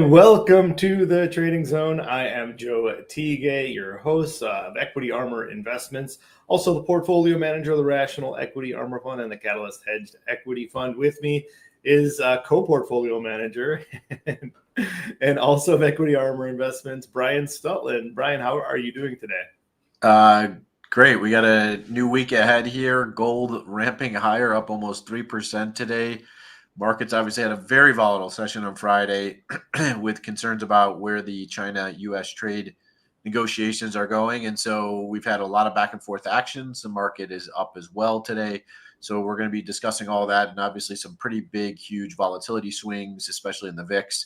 And welcome to the Trading Zone. I am Joe Teague, your host of Equity Armor Investments, also the portfolio manager of the Rational Equity Armor Fund and the Catalyst Hedged Equity Fund. With me is co-portfolio manager and also of Equity Armor Investments, Brian Stutland. Brian, how are you doing today? Great. We got a new week ahead here. Gold ramping higher, up almost 3% today. Markets obviously had a very volatile session on Friday with concerns about where the China-U.S. trade negotiations are going. And so we've had a lot of back and forth actions. The market is up as well today. So we're going to be discussing all that and obviously some pretty big, huge volatility swings, especially in the VIX.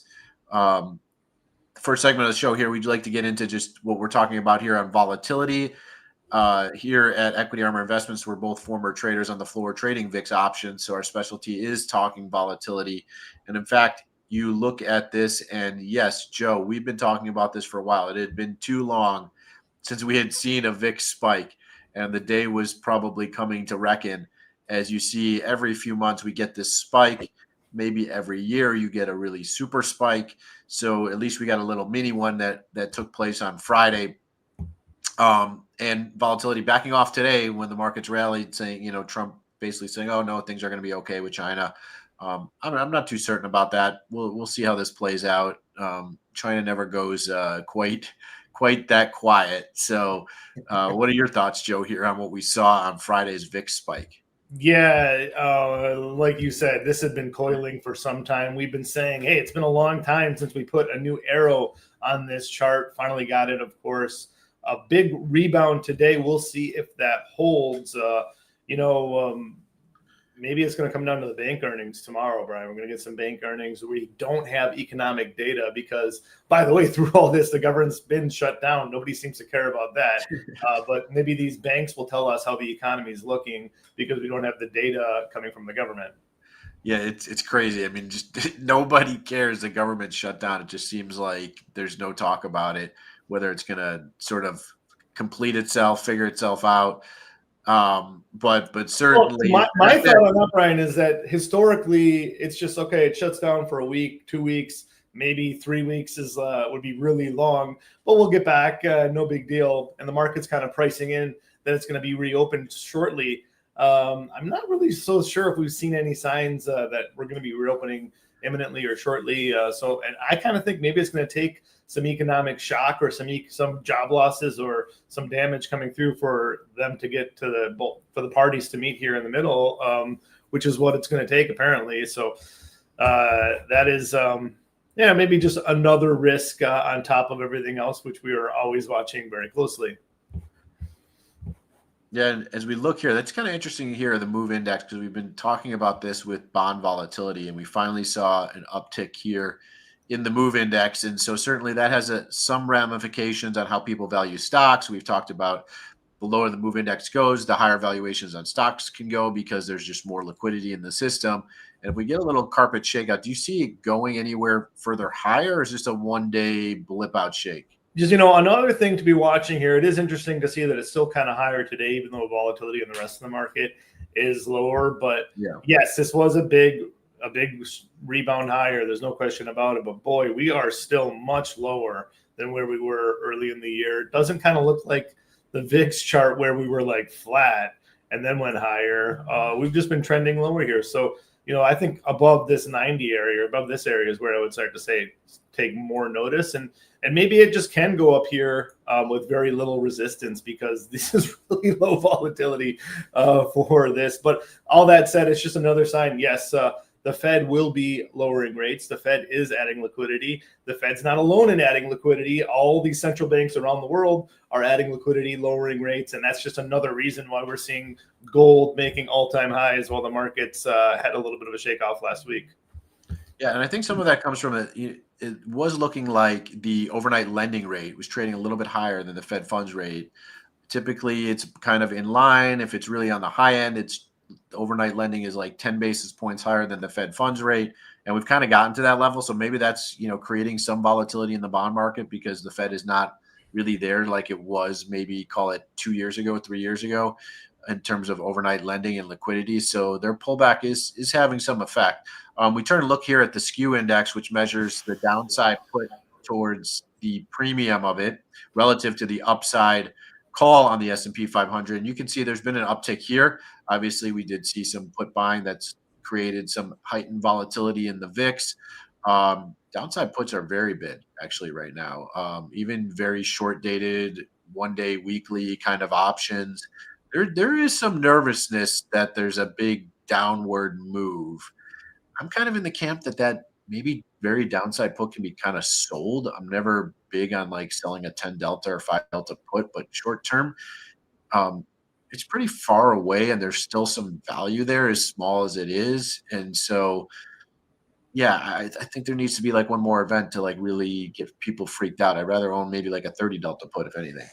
First segment of the show here, we'd like to get into just what we're talking about here on volatility. Here at Equity Armor Investments, we're both former traders on the floor trading VIX options. So our specialty is talking volatility. And in fact, you look at this and yes, Joe, we've been talking about this for a while. It had been too long since we had seen a VIX spike, and the day was probably coming to reckon. As you see, every few months we get this spike. Maybe every year you get a really super spike. So at least we got a little mini one that took place on Friday. And volatility backing off today when the markets rallied, saying, Trump basically saying, "Oh no, things are going to be okay with China." I'm not too certain about that. We'll see how this plays out. China never goes quite that quiet. So, what are your thoughts, Joe, here on what we saw on Friday's VIX spike? Yeah, like you said, this had been coiling for some time. We've been saying, hey, it's been a long time since we put a new arrow on this chart. Finally got it, of course. A big rebound today. We'll see if that holds. Maybe it's going to come down to the bank earnings tomorrow, Brian. We're going to get some bank earnings. We don't have economic data because, by the way, through all this, the government's been shut down. Nobody seems to care about that. But maybe these banks will tell us how the economy is looking because we don't have the data coming from the government. Yeah, it's crazy. I mean, just nobody cares. The government shut down. It just seems like there's no talk about it, whether it's going to sort of complete itself, figure itself out. But certainly, my thought on that, Brian, is that historically it's just okay. It shuts down for a week, 2 weeks, maybe 3 weeks would be really long, but we'll get back. No big deal. And the market's kind of pricing in that it's going to be reopened shortly. I'm not really so sure if we've seen any signs that we're going to be reopening imminently or shortly. And I kind of think maybe it's going to take some economic shock or some job losses or some damage coming through for them to get to for the parties to meet here in the middle, which is what it's going to take apparently. So that is maybe just another risk on top of everything else, which we are always watching very closely. Yeah, and as we look here, that's kind of interesting here, the MOVE index, because we've been talking about this with bond volatility, and we finally saw an uptick here in the MOVE index. And so certainly that has some ramifications on how people value stocks. We've talked about the lower the MOVE index goes, the higher valuations on stocks can go because there's just more liquidity in the system. And if we get a little carpet shakeout, do you see it going anywhere further higher, or is this a one-day blip out shake? Just, another thing to be watching here, it is interesting to see that it's still kind of higher today, even though volatility in the rest of the market is lower. But yes, this was a big rebound higher. There's no question about it. But boy, we are still much lower than where we were early in the year. It doesn't kind of look like the VIX chart where we were like flat and then went higher. We've just been trending lower here. So, I think above this 90 area, or above this area is where I would start to say take more notice. And maybe it just can go up here with very little resistance because this is really low volatility for this. But all that said, it's just another sign. Yes, the Fed will be lowering rates. The Fed is adding liquidity. The Fed's not alone in adding liquidity. All these central banks around the world are adding liquidity, lowering rates. And that's just another reason why we're seeing gold making all-time highs while the markets had a little bit of a shakeoff last week. Yeah, and I think some of that comes from it was looking like the overnight lending rate was trading a little bit higher than the Fed funds rate. Typically, it's kind of in line. If it's really on the high end, overnight lending is like 10 basis points higher than the Fed funds rate. And we've kind of gotten to that level. So maybe that's, creating some volatility in the bond market because the Fed is not really there like it was maybe call it 2 years ago, 3 years ago. in terms of overnight lending and liquidity. So their pullback is having some effect. We turn and look here at the skew index, which measures the downside put towards the premium of it relative to the upside call on the S&P 500. And you can see there's been an uptick here. Obviously, we did see some put buying that's created some heightened volatility in the VIX. Downside puts are very big actually right now. Even very short dated, 1 day, weekly kind of options. There is some nervousness that there's a big downward move. I'm kind of in the camp that maybe very downside put can be kind of sold. I'm never big on like selling a 10 delta or 5 delta put, but short term, um, it's pretty far away and there's still some value there as small as it is. And so, yeah, I think there needs to be like one more event to like really get people freaked out. I'd rather own maybe like a 30 delta put, if anything.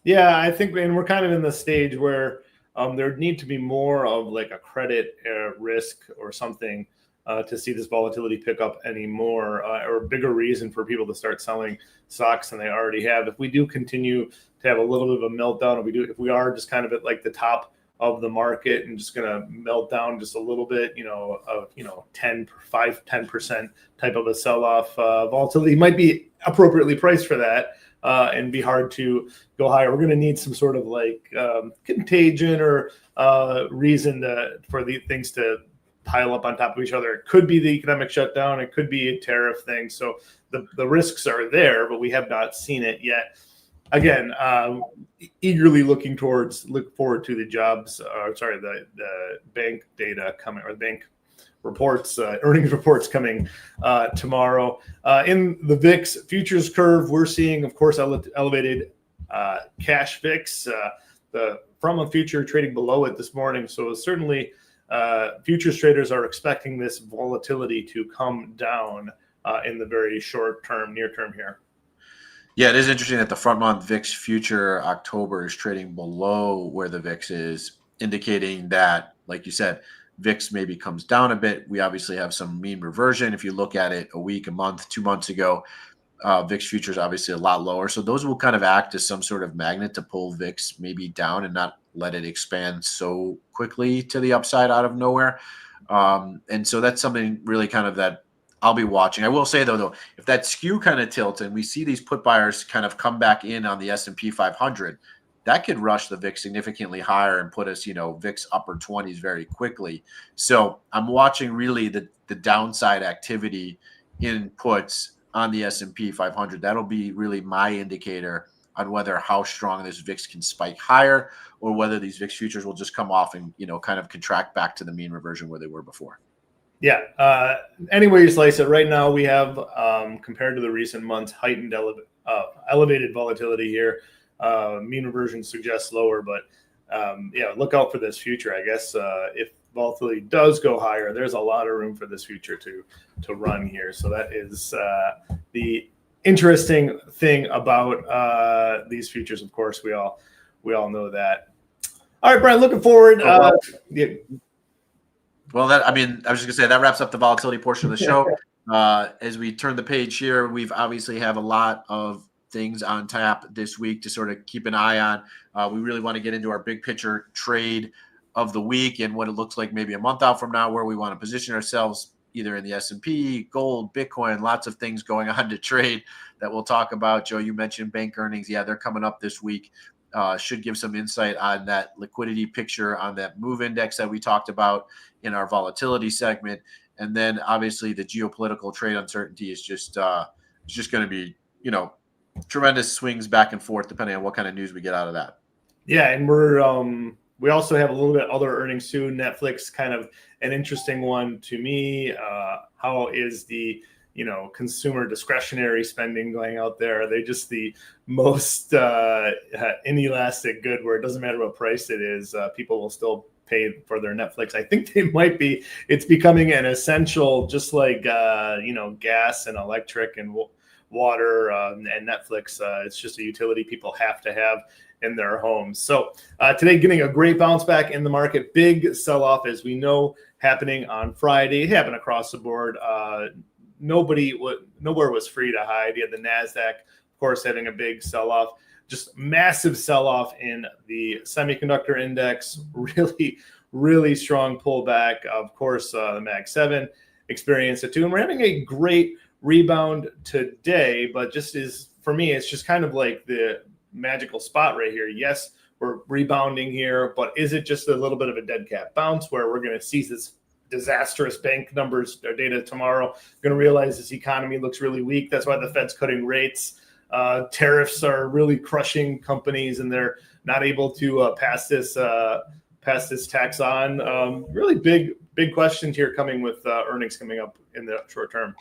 Yeah, I think, and we're kind of in the stage where there need to be more of like a credit risk or something to see this volatility pick up anymore, or a bigger reason for people to start selling stocks than they already have. If we do continue to have a little bit of a meltdown, if we are just kind of at like the top of the market and just going to melt down just a little bit, 10% type of a sell-off, volatility might be appropriately priced for that. And be hard to go higher. We're going to need some sort of like contagion or reason for the things to pile up on top of each other. It could be the economic shutdown. It could be a tariff thing. So the risks are there, but we have not seen it yet. Again, eagerly look forward to the bank data coming, or the bank reports, earnings reports coming tomorrow. In the VIX futures curve, we're seeing, of course, elevated cash VIX from a future trading below it this morning. So certainly futures traders are expecting this volatility to come down in the very short term, near term here. Yeah, it is interesting that the front month VIX future October is trading below where the VIX is, indicating that, like you said, VIX maybe comes down a bit. We obviously have some mean reversion. If you look at it a week, a month, 2 months ago, VIX futures obviously a lot lower. So those will kind of act as some sort of magnet to pull VIX maybe down and not let it expand so quickly to the upside out of nowhere. And so that's something really kind of that I'll be watching. I will say though, if that skew kind of tilts and we see these put buyers kind of come back in on the S&P 500, that could rush the VIX significantly higher and put us, VIX upper 20s very quickly. So I'm watching really the downside activity in puts on the S&P 500. That'll be really my indicator on whether how strong this VIX can spike higher or whether these VIX futures will just come off and, kind of contract back to the mean reversion where they were before. Yeah. Any way you slice it, right now we have, compared to the recent months, heightened elevated volatility here. Mean reversion suggests lower, but look out for this future. I guess if volatility does go higher, there's a lot of room for this future to run here. So that is the interesting thing about these futures. Of course, we all know that. All right, Brian, looking forward. Well, I was just gonna say that wraps up the volatility portion of the show. As we turn the page here, we've obviously have a lot of things on tap this week to sort of keep an eye on. We really want to get into our big picture trade of the week and what it looks like maybe a month out from now, where we want to position ourselves either in the S&P, gold, Bitcoin, lots of things going on to trade that we'll talk about. Joe, you mentioned bank earnings. Yeah, they're coming up this week. Should give some insight on that liquidity picture on that move index that we talked about in our volatility segment. And then obviously the geopolitical trade uncertainty is just going to be, tremendous swings back and forth depending on what kind of news we get out of that. Yeah, and we also have a little bit other earnings too. Netflix, kind of an interesting one to me. How is the consumer discretionary spending going out there? Are they just the most inelastic good where it doesn't matter what price it is, people will still pay for their Netflix? I think they might be. It's becoming an essential, just like gas and electric and water and Netflix. It's just a utility people have to have in their homes. So today, getting a great bounce back in the market. Big sell-off, as we know, happening on Friday. It happened across the board. Nowhere was free to hide. You had the NASDAQ, of course, having a big sell-off. just massive sell-off in the semiconductor index, really strong pullback. Of course, the Mag 7 experienced it too. And we're having a great rebound today, but for me, it's just kind of like the magical spot right here. Yes, we're rebounding here, but is it just a little bit of a dead cat bounce where we're going to see this disastrous bank numbers or data tomorrow? Going to realize this economy looks really weak. That's why the Fed's cutting rates. Tariffs are really crushing companies, and they're not able to pass this tax on. Really big questions here coming with earnings coming up in the short term.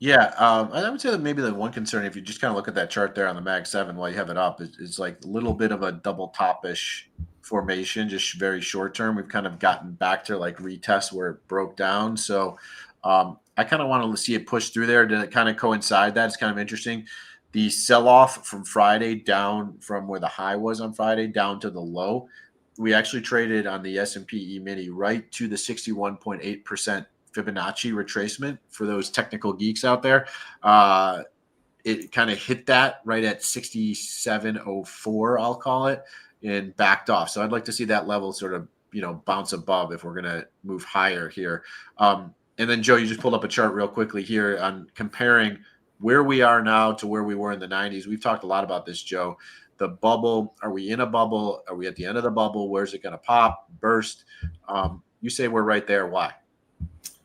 Yeah, I would say that maybe the one concern, if you just kind of look at that chart there on the Mag 7 while you have it up, is like a little bit of a double top-ish formation, just very short term. We've kind of gotten back to like retest where it broke down. So I kind of want to see it push through there to kind of coincide. That's kind of interesting. The sell-off from Friday down from where the high was on Friday down to the low, we actually traded on the S&P E-mini right to the 61.8% Fibonacci retracement for those technical geeks out there. It kind of hit that right at 67.04, I'll call it, and backed off. So I'd like to see that level sort of, bounce above if we're going to move higher here. And then, Joe, you just pulled up a chart real quickly here on comparing where we are now to where we were in the 90s. We've talked a lot about this, Joe. The bubble, are we in a bubble? Are we at the end of the bubble? Where's it going to pop, burst? You say we're right there. Why?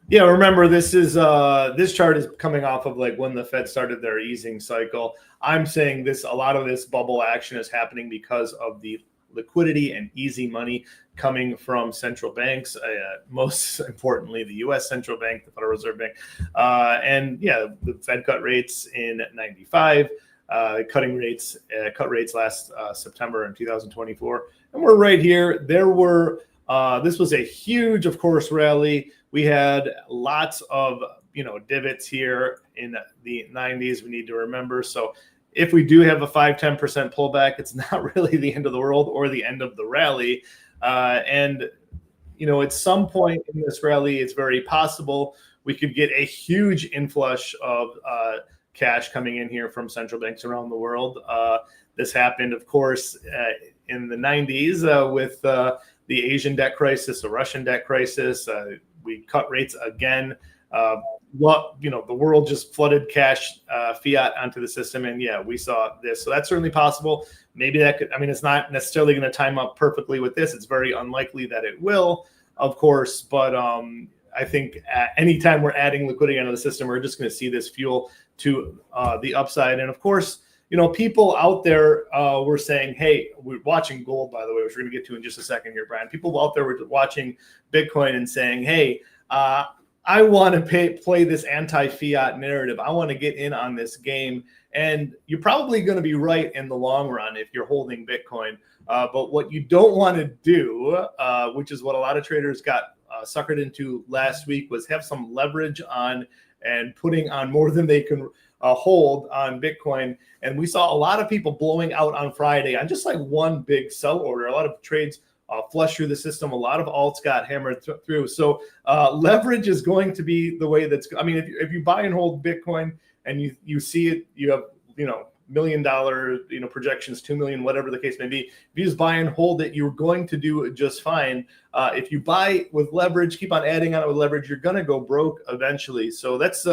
Yeah, remember this chart is coming off of like when the Fed started their easing cycle. I'm saying a lot of this bubble action is happening because of the liquidity and easy money coming from central banks, most importantly, the U.S. Central Bank, the Federal Reserve Bank. And yeah, the Fed cut rates in 95, cut rates last September in 2024. And we're right here. This was a huge, of course, rally. We had lots of, divots here in the 90s we need to remember. So if we do have a 5-10% pullback, it's not really the end of the world or the end of the rally. And at some point in this rally, it's very possible we could get a huge inflush of cash coming in here from central banks around the world. This happened, of course, in the 90s with the Asian debt crisis, the Russian debt crisis. We cut rates again. The world just flooded cash, fiat onto the system. And yeah, we saw this. So that's certainly possible. Maybe it's not necessarily going to time up perfectly with this. It's very unlikely that it will, of course. But I think anytime we're adding liquidity onto the system, we're just going to see this fuel to the upside. And of course, people out there were saying, hey, we're watching gold, by the way, which we're going to get to in just a second here, Brian. People out there were watching Bitcoin and saying, hey, I want to play this anti-fiat narrative. I want to get in on this game. And you're probably going to be right in the long run if you're holding Bitcoin. But what you don't want to do, which is what a lot of traders got suckered into last week, was have some leverage on and putting on more than they can hold on Bitcoin. And we saw a lot of people blowing out on Friday on just like one big sell order. A lot of trades flush through the system. A lot of alts got hammered through. So leverage is going to be the way if you buy and hold Bitcoin and you see it, you have, $1 million, projections, 2 million, whatever the case may be. If you just buy and hold it, you're going to do just fine. If you buy with leverage, keep on adding on it with leverage, you're going to go broke eventually. So that's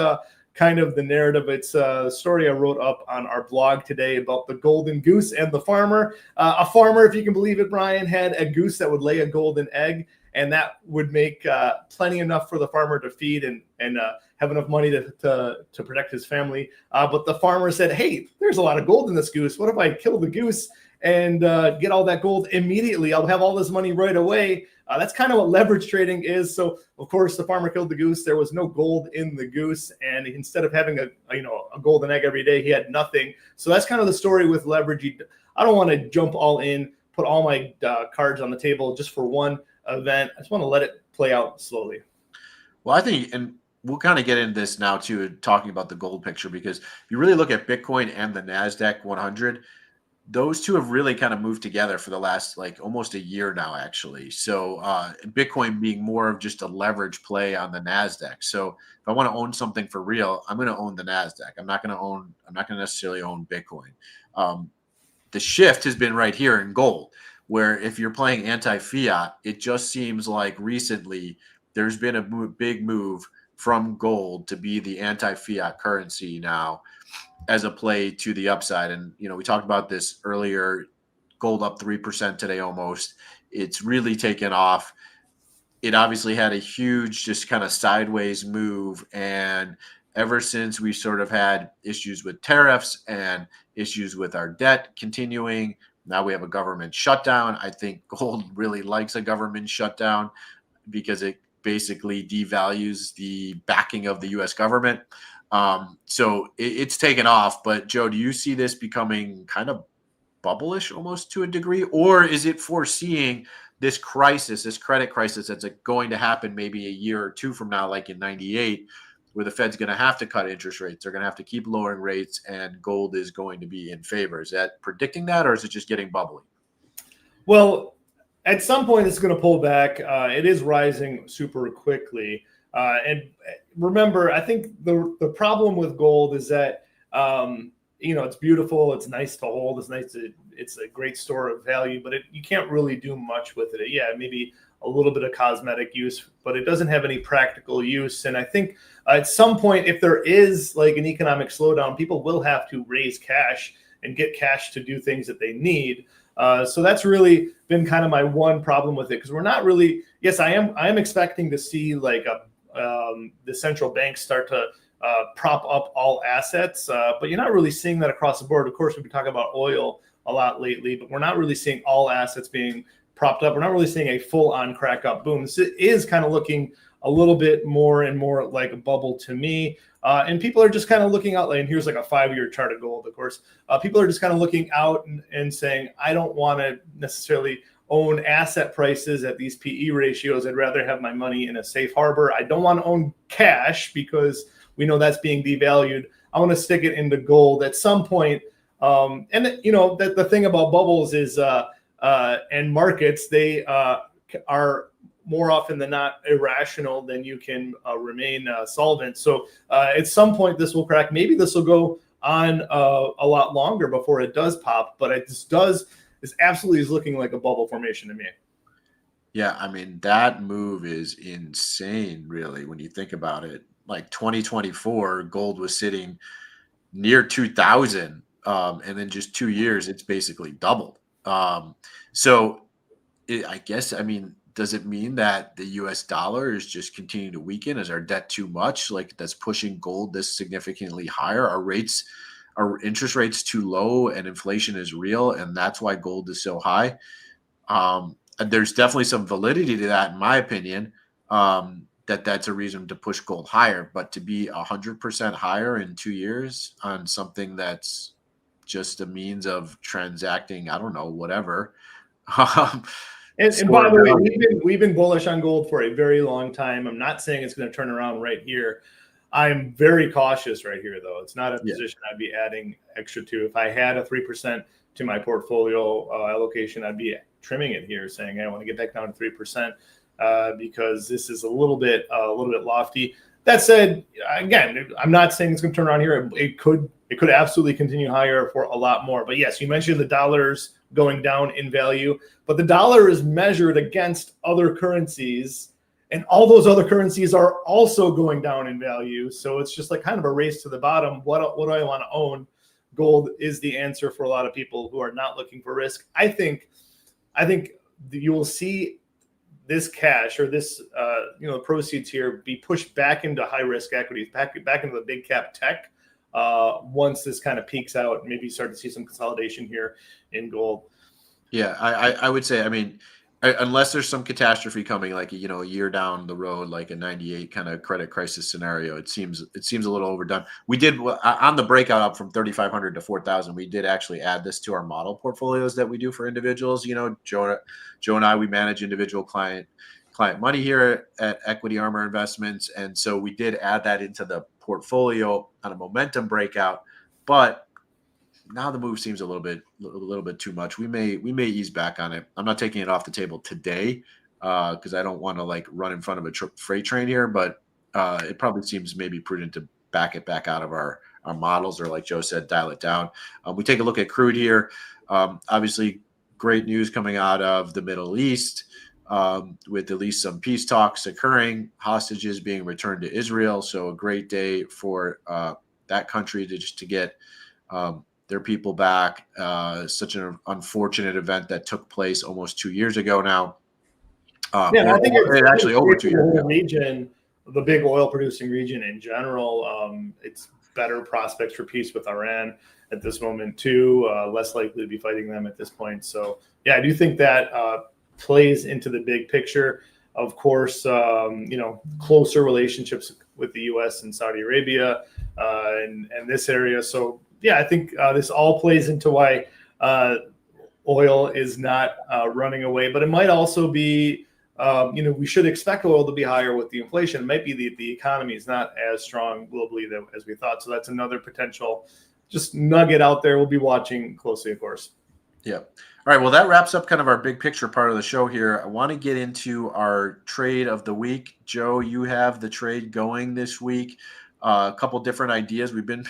kind of the narrative. It's a story I wrote up on our blog today about the golden goose and the farmer. A farmer, if you can believe it, Brian, had a goose that would lay a golden egg, and that would make plenty enough for the farmer to feed and have enough money to protect his family. But the farmer said, hey, there's a lot of gold in this goose. What if I kill the goose and get all that gold immediately? I'll have all this money right away. That's kind of what leverage trading is. So, of course, the farmer killed the goose. There was no gold in the goose. And instead of having a golden egg every day, he had nothing. So that's kind of the story with leverage. I don't want to jump all in, put all my cards on the table just for one event. I just want to let it play out slowly. Well, I think, and we'll kind of get into this now too, talking about the gold picture, because if you really look at Bitcoin and the NASDAQ 100, those two have really kind of moved together for the last almost a year now, actually. So Bitcoin being more of just a leverage play on the NASDAQ. So if I want to own something for real, I'm going to own the NASDAQ. I'm not going to necessarily own Bitcoin. the shift has been right here in gold, where if you're playing anti-fiat, it just seems like recently there's been a big move from gold to be the anti-fiat currency now as a play to the upside. And, we talked about this earlier, gold up 3% today almost. It's really taken off. It obviously had a huge just kind of sideways move. And ever since we sort of had issues with tariffs and issues with our debt continuing, now we have a government shutdown. I think gold really likes a government shutdown because it basically devalues the backing of the U.S. government. So it's taken off. But Joe, do you see this becoming kind of bubblish almost to a degree, or is it foreseeing this crisis, this credit crisis that's going to happen maybe a year or two from now, like in '98, where the Fed's going to have to cut interest rates, they're going to have to keep lowering rates, and gold is going to be in favor? Is that predicting that, or is it just getting bubbly? Well, at some point it's going to pull back. It is rising super quickly. And remember, I think the problem with gold is that, it's beautiful. It's nice to hold. It's a great store of value, but you can't really do much with it. Yeah, maybe a little bit of cosmetic use, but it doesn't have any practical use. And I think at some point, if there is like an economic slowdown, people will have to raise cash and get cash to do things that they need. So that's really been kind of my one problem with it, because we're not really. Yes, I am expecting to see like the central banks start to prop up all assets, but you're not really seeing that across the board. Of course, we've been talking about oil a lot lately, but we're not really seeing all assets being propped up. We're not really seeing a full-on crack up boom. This is kind of looking a little bit more and more like a bubble to me. And people are just kind of looking out, and here's like a 5-year chart of gold, of course. People are just kind of looking out and saying, I don't want to necessarily own asset prices at these PE ratios. I'd rather have my money in a safe harbor. I don't want to own cash because we know that's being devalued. I want to stick it into gold at some point. And the thing about bubbles is and markets, they are more often than not irrational than you can remain solvent. So at some point this will crack. Maybe this will go on a lot longer before it does pop, but this absolutely is looking like a bubble formation to me. Yeah, I mean, that move is insane, really, when you think about it. Like 2024, gold was sitting near 2000. And then just 2 years, it's basically doubled. I guess, I mean, does it mean that the US dollar is just continuing to weaken? Is our debt too much? Like that's pushing gold this significantly higher? Are interest rates too low and inflation is real? And that's why gold is so high? There's definitely some validity to that, in my opinion, that's a reason to push gold higher. But to be 100% higher in 2 years on something that's just a means of transacting, I don't know, whatever. And by the way, we've been bullish on gold for a very long time. I'm not saying it's going to turn around right here. I'm very cautious right here, though. It's not a position I'd be adding extra to. If I had a 3% to my portfolio allocation, I'd be trimming it here, saying, hey, I want to get back down to 3% because this is a little bit lofty. That said, again, I'm not saying it's going to turn around here. It could absolutely continue higher for a lot more. But yes, you mentioned the dollars going down in value, but the dollar is measured against other currencies, and all those other currencies are also going down in value. So it's just like kind of a race to the bottom. What do I want to own? Gold is the answer for a lot of people who are not looking for risk. I think you will see this cash or this proceeds here be pushed back into high risk equities, back into the big cap tech once this kind of peaks out, and maybe start to see some consolidation here in gold. Yeah, I would say, I mean, unless there's some catastrophe coming, like a year down the road, like a '98 kind of credit crisis scenario, it seems a little overdone. We did on the breakout up from 3,500 to 4,000. We did actually add this to our model portfolios that we do for individuals. Joe and I, we manage individual client money here at Equity Armor Investments, and so we did add that into the portfolio on a momentum breakout, but now the move seems a little bit too much. We may ease back on it. I'm not taking it off the table today because I don't want to like run in front of a freight train here, but it probably seems maybe prudent to back it back out of our our models, or like Joe said, dial it down. We take a look at crude here. Obviously, great news coming out of the Middle East, with at least some peace talks occurring, hostages being returned to Israel. So a great day for that country to get their people back. Such an unfortunate event that took place almost 2 years ago now. I think it's actually over 2 years ago. Region, the big oil producing region in general, it's better prospects for peace with Iran at this moment too. Less likely to be fighting them at this point. So yeah, I do think that plays into the big picture. Of course, closer relationships with the U.S. and Saudi Arabia and this area. So yeah, I think this all plays into why oil is not running away. But it might also be, we should expect oil to be higher with the inflation. It might be the economy is not as strong globally as we thought. So that's another potential just nugget out there. We'll be watching closely, of course. Yeah. All right. Well, that wraps up kind of our big picture part of the show here. I want to get into our trade of the week. Joe, you have the trade going this week. A couple different ideas. We've been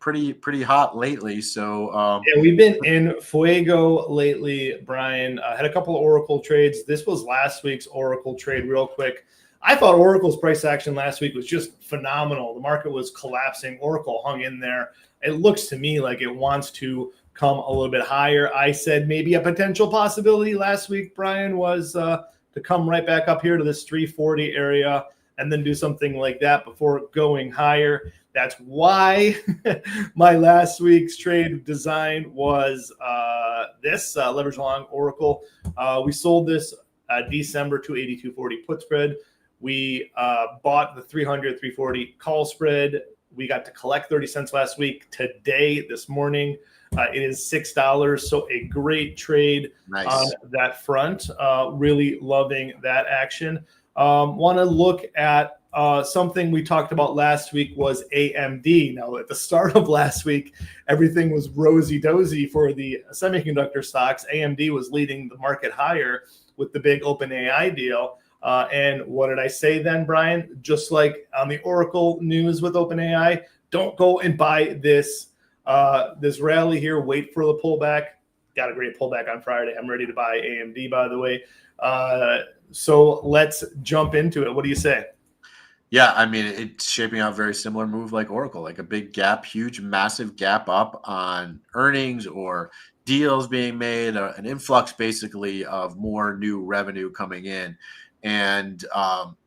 pretty hot lately. So yeah, we've been in fuego lately, Brian. Had a couple of Oracle trades. This was last week's Oracle trade. Real quick, I thought Oracle's price action last week was just phenomenal. The market was collapsing. Oracle hung in there. It looks to me like it wants to come a little bit higher. I said maybe a potential possibility last week, Brian, was to come right back up here to this 340 area and then do something like that before going higher. That's why my last week's trade design was this leverage long Oracle. We sold this December 282.40 put spread. We bought the 300-340 call spread. We got to collect 30 cents last week. Today, this morning, it is $6. So a great trade on that front. Really loving that action. Want to look at something we talked about last week was AMD. Now, at the start of last week, everything was rosy-dozy for the semiconductor stocks. AMD was leading the market higher with the big OpenAI deal. And what did I say then, Brian? Just like on the Oracle news with OpenAI, don't go and buy this rally here. Wait for the pullback. Got a great pullback on Friday. I'm ready to buy AMD, by the way. So let's jump into it. What do you say? Yeah, I mean, it's shaping out very similar move like Oracle, like a big gap, huge, massive gap up on earnings or deals being made, an influx basically of more new revenue coming in. And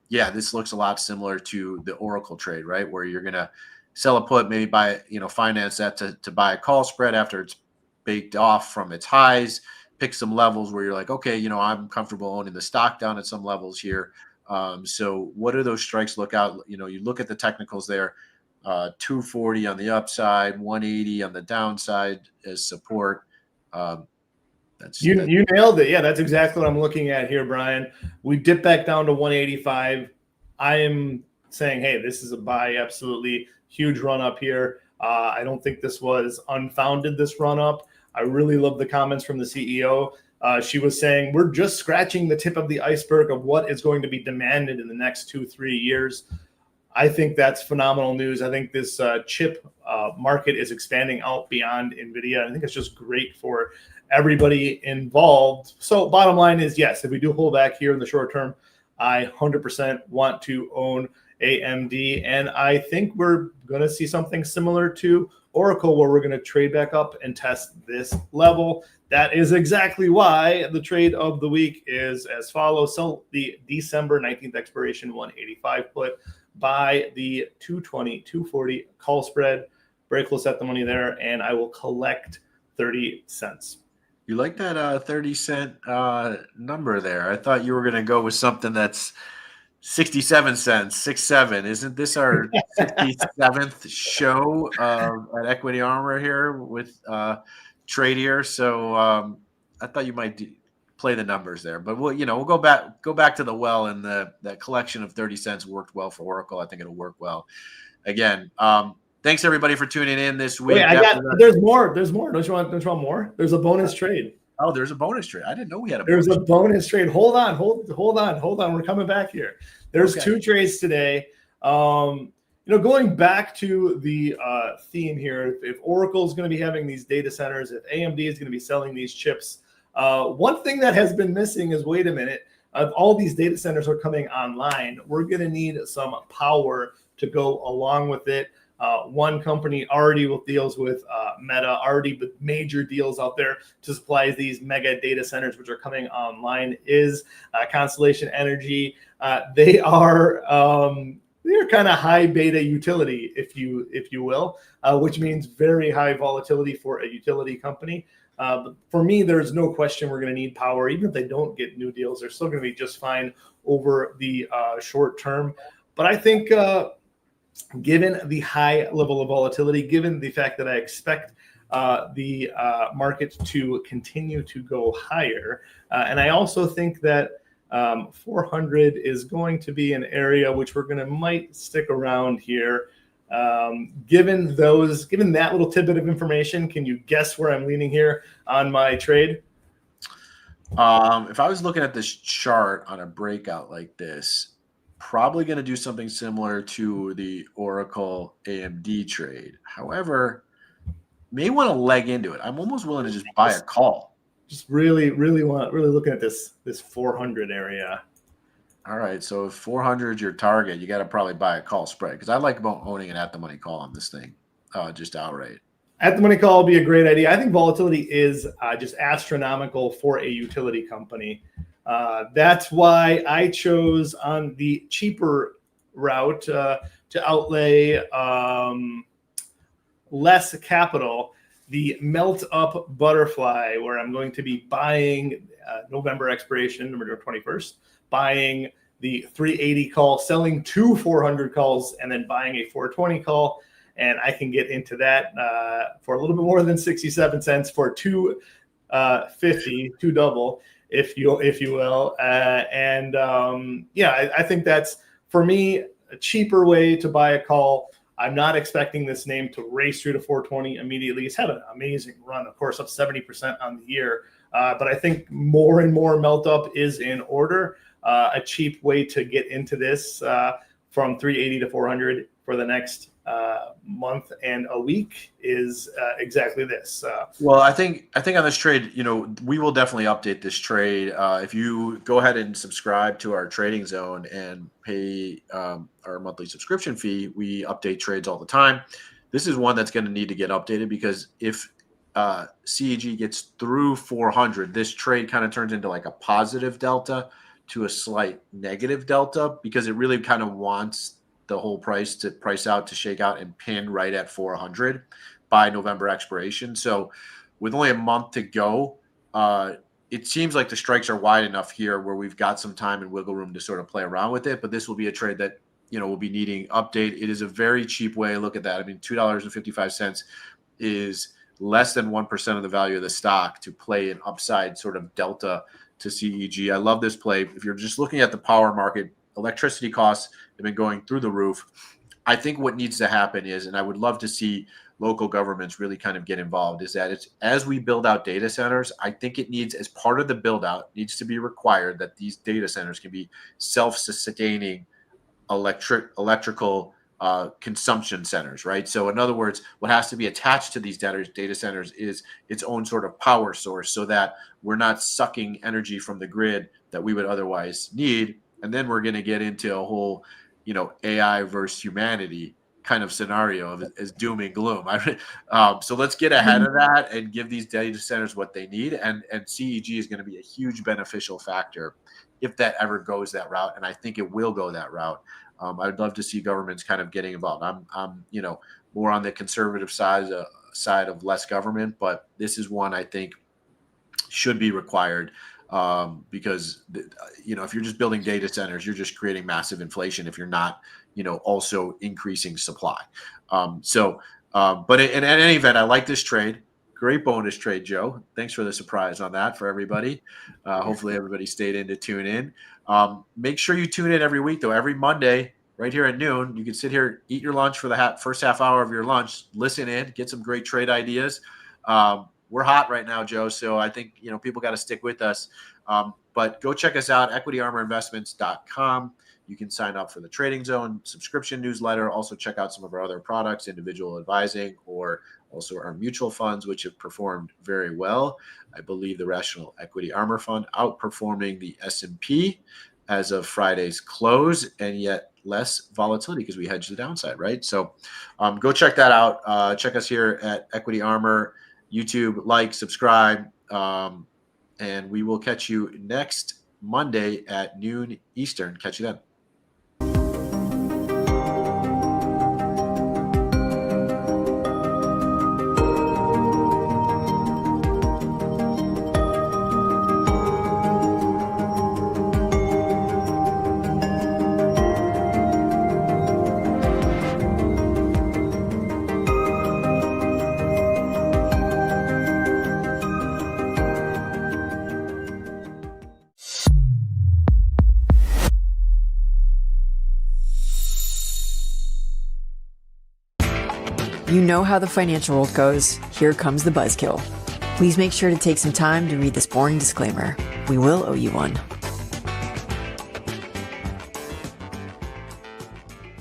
this looks a lot similar to the Oracle trade, right? Where you're going to sell a put, maybe buy, finance that to buy a call spread after it's baked off from its highs, pick some levels where you're like, okay, I'm comfortable owning the stock down at some levels here. So what do those strikes look out? You look at the technicals there, 240 on the upside, 180 on the downside as support. You nailed it. Yeah, that's exactly what I'm looking at here, Brian. We dip back down to 185. I am saying, hey, this is a buy. Absolutely huge run up here. I don't think this was unfounded, this run up. I really love the comments from the CEO. She was saying, we're just scratching the tip of the iceberg of what is going to be demanded in the next 2-3 years. I think that's phenomenal news. I think this chip market is expanding out beyond NVIDIA. I think it's just great for everybody involved. So bottom line is, yes, if we do pull back here in the short term, I 100% want to own AMD. And I think we're going to see something similar to Oracle, where we're going to trade back up and test this level. That is exactly why the trade of the week is as follows. So the December 19th expiration 185 put, buy the 220-240 call spread, very close at the money there, and I will collect 30 cents. You like that 30 cent number there? I thought you were going to go with something that's 67 cents, 6-7. Isn't this our 67th show at Equity Armor here with Tradier? So I thought you might play the numbers there, but we'll go back to the well, and that collection of 30 cents worked well for Oracle. I think it'll work well again. Thanks everybody for tuning in this week. Wait, there's more. Don't you want more? There's a bonus trade. Oh, there's a bonus trade. I didn't know we had a bonus trade. There's a bonus trade. Hold on. We're coming back here. There's two trades today. Going back to the theme here, if Oracle is going to be having these data centers, if AMD is going to be selling these chips, one thing that has been missing is, wait a minute, if all these data centers are coming online, we're going to need some power to go along with it. One company already with deals with Meta, already with major deals out there to supply these mega data centers, which are coming online, is Constellation Energy. They're kind of high beta utility, if you will, which means very high volatility for a utility company. But for me, there's no question we're going to need power. Even if they don't get new deals, they're still going to be just fine over the short term. But I think given the high level of volatility, given the fact that I expect the market to continue to go higher, and I also think that 400 is going to be an area which we're going to might stick around here. Given that little tidbit of information, can you guess where I'm leaning here on my trade? If I was looking at this chart on a breakout like this, probably going to do something similar to the Oracle AMD trade. However, may want to leg into it. I'm almost willing to just buy a call. Just really looking at this 400 area. All right, so if 400 is your target, you got to probably buy a call spread, because I like owning an at the money call on this thing, just outright. At the money call would be a great idea. I think volatility is just astronomical for a utility company. That's why I chose on the cheaper route to outlay less capital, the melt up butterfly, where I'm going to be buying November expiration, November 21st, buying the 380 call, selling 2 400 calls, and then buying a 420 call. And I can get into that for a little bit more than 67 cents for 250, two double, if you will. I think that's, for me, a cheaper way to buy a call. I'm not expecting this name to race through to 420 immediately. It's had an amazing run, of course, up 70% on the year. But I think more and more melt up is in order. A cheap way to get into this from 380 to 400 for the next month and a week is exactly this. Well, I think on this trade, we will definitely update this trade. If you go ahead and subscribe to our trading zone and pay our monthly subscription fee, we update trades all the time. This is one that's going to need to get updated, because if CEG gets through 400, this trade kind of turns into like a positive delta to a slight negative delta, because it really kind of wants the whole price to price out to shake out and pin right at 400 by November expiration. So with only a month to go, it seems like the strikes are wide enough here where we've got some time and wiggle room to sort of play around with it. But this will be a trade that, will be needing update. It is a very cheap way. Look at that. I mean, $2.55 is less than 1% of the value of the stock to play an upside sort of delta to CEG. I love this play. If you're just looking at the power market, electricity costs have been going through the roof. I think what needs to happen is, and I would love to see local governments really kind of get involved, is that it's, as we build out data centers, I think it needs, as part of the build out, needs to be required that these data centers can be self-sustaining electrical consumption centers, right? So in other words, what has to be attached to these data centers is its own sort of power source, so that we're not sucking energy from the grid that we would otherwise need. And then we're going to get into a whole, AI versus humanity kind of scenario as doom and gloom. So let's get ahead of that and give these data centers what they need. And CEG is going to be a huge beneficial factor if that ever goes that route. And I think it will go that route. I'd love to see governments kind of getting involved. I'm more on the conservative side of less government, but this is one I think should be required. Because if you're just building data centers, you're just creating massive inflation if you're not, also increasing supply. But in any event, I like this trade. Great bonus trade, Joe. Thanks for the surprise on that for everybody. Hopefully everybody stayed in to tune in. Make sure you tune in every week, though. Every Monday, right here at noon, you can sit here, eat your lunch for the first half hour of your lunch, listen in, get some great trade ideas. we're hot right now, Joe. So I think, people got to stick with us. But go check us out, equityarmorinvestments.com. You can sign up for the Trading Zone subscription newsletter. Also check out some of our other products, individual advising, or also our mutual funds, which have performed very well. I believe the Rational Equity Armor Fund outperforming the S&P as of Friday's close, and yet less volatility because we hedge the downside, right? So go check that out. Check us here at Equity Armor, YouTube, like, subscribe, and we will catch you next Monday at noon Eastern. Catch you then. You know how the financial world goes. Here comes the buzzkill. Please make sure to take some time to read this boring disclaimer. We will owe you one.